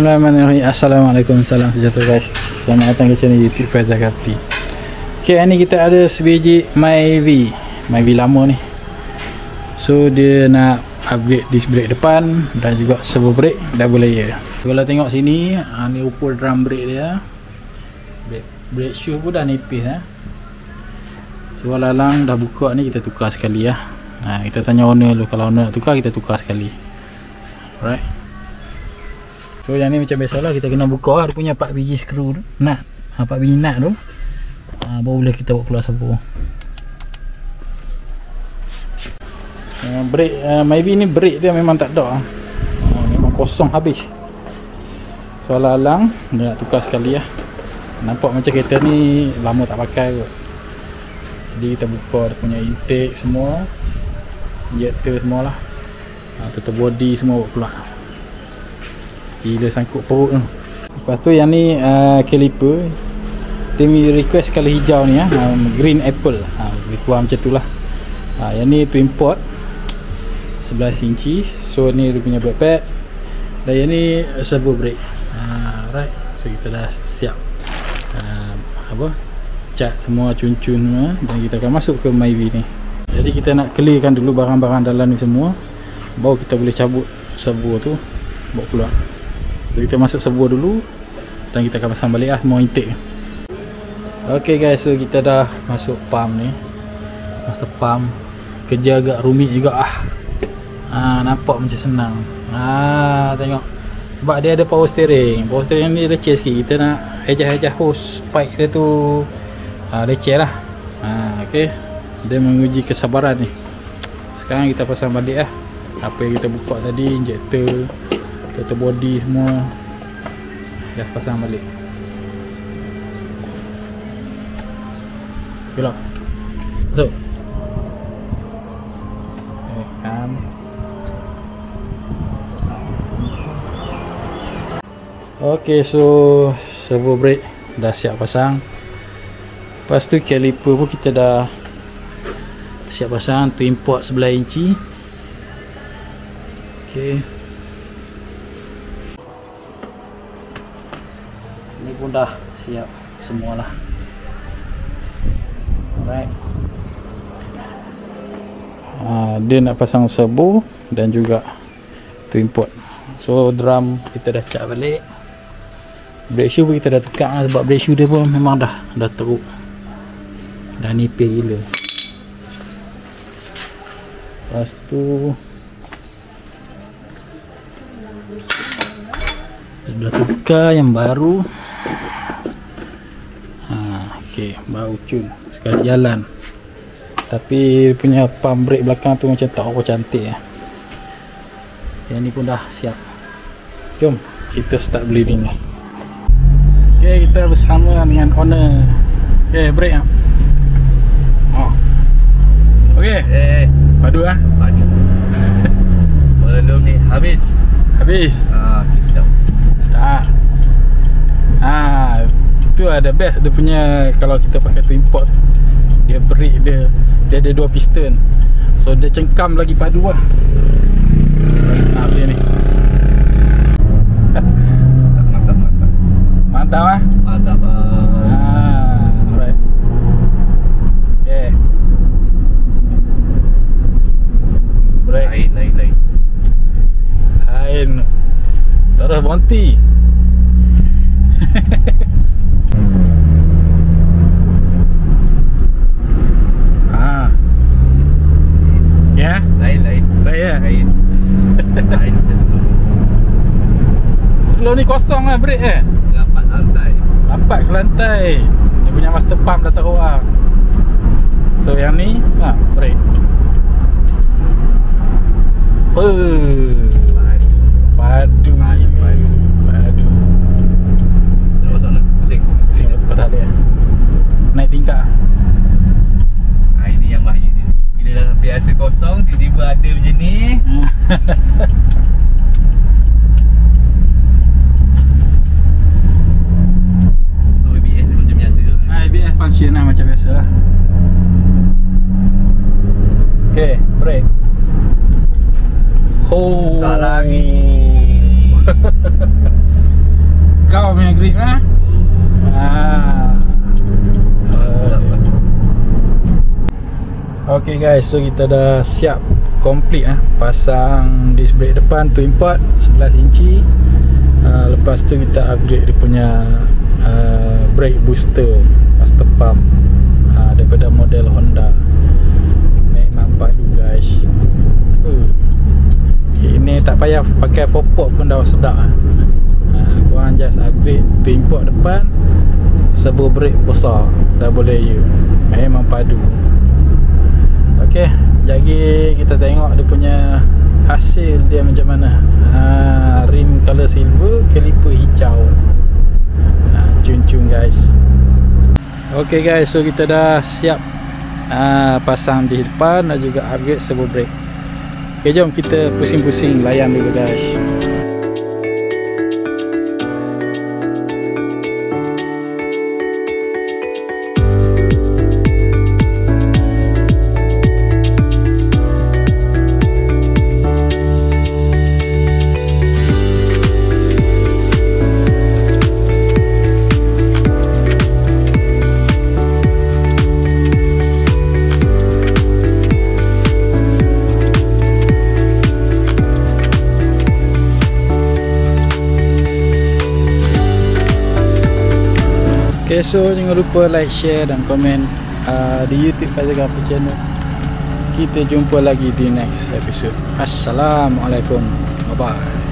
Bismillahirrahmanirrahim. Assalamualaikum, salam sejahtera guys. Selamat datang ke channel YouTube Faizal Kapti. Okay, ni kita ada sebiji Myvi lama ni. So dia nak upgrade disc brake depan dan juga servo brake double layer. Kalau tengok sini, ni ukur drum brake dia. Brake shoe pun dah nipis . So lalang dah buka ni, kita tukar sekali . Kita tanya owner dulu. Kalau owner nak tukar, kita tukar sekali. Alright. So yang ni macam biasalah, kita kena buka dia punya 4 biji skru tu, nut. 4 biji nut tu. Baru boleh kita buat keluar servo. Brake Myvi ni brake dia memang tak ada. Memang kosong habis. So lalang dia nak tukar sekali . Nampak macam kereta ni lama tak pakai kot. Jadi kita buka dia punya intake semua, injector semualah. Tutup body semua buat keluar. Gila sangkut perut tu. Lepas tu yang ni caliper. Dia request colour hijau ni green apple. Lebih kurang macam tu lah. Yang ni twin port 11 inci. So ni dia punya brake pad. Dan yang ni servo brake. Right. So kita dah siap cat semua, cun-cun semua. Dan kita akan masuk ke Myvi ni. Jadi kita nak clearkan dulu barang-barang dalam ni semua, baru kita boleh cabut servo tu, bawa keluar. Jadi kita masuk servo dulu dan kita akan pasang balik semua intake. Ok guys, so kita dah masuk pump ni, master pump. Kerja agak rumit juga nampak macam senang. Tengok, sebab dia ada power steering. Power steering ni leceh sikit. Kita nak adjust hose pipe dia tu, leceh lah. Ok, dia menguji kesabaran ni. Sekarang kita pasang balik apa yang kita buka tadi, injector, total body semua dah pasang balik. Ok lah, masuk. Kan ok, so servo brake dah siap pasang. Lepas tu caliper pun kita dah siap pasang, twin port 11 inci. Ok, ni pun dah siap semualah. Alright. Dia nak pasang servo dan juga twin port. So drum kita dah cat balik. Brake shoe pun kita dah tukar sebab brake shoe dia pun memang dah teruk, dah nipis gila. Lepas tu dah tukar yang baru. Ok, baru cun sekali jalan. Tapi punya pump brake belakang tu macam tak apa cantik . Yang ni pun dah siap. Jom kita start bleeding ni. Ok, kita bersama dengan owner. Ok, brake ok, padu padu. Sebelum ni habis. Start. Itu ada best dia punya. Kalau kita pakai twin port, dia brake dia ada 2 piston. So dia cengkam lagi padu lah. Sini. Mantap. Mantap. Alright. Okay. Brake. Lain. Terus berhenti. Ya? Lain. Sebelum ni kosong lah brake Lampat ke lantai. Dia punya master pump dah taruh . So yang ni brake. Padu. Pusing dah tukar tali naik tingkat. Ini yang bahaya ni. Bila dah biasa kosong, tiba-tiba ada macam ni. So ABS tu macam biasa tu. ABS function lah macam biasa lah. Ok, brake. Tak lagi. kau punya grip Okay guys, so kita dah siap complete pasang disc brake depan twin port 11 inci. Lepas tu kita upgrade dia punya brake booster master pump daripada model Honda. Memang padu guys. Ini tak payah pakai 4-port pun dah sedap. Korang just upgrade twin port depan, servo brake besar, dah boleh you. Memang padu. Ok, jadi kita tengok dia punya hasil dia macam mana. Rim color silver, caliper hijau. Cun-cun guys. Ok guys, so kita dah siap pasang di depan dan juga upgrade servo brake. Ok, jom kita pusing-pusing layan dulu guys. Okay, so jangan lupa like, share dan komen di YouTube Faizal Gafar channel. Kita jumpa lagi di next episode. Assalamualaikum. Bye bye.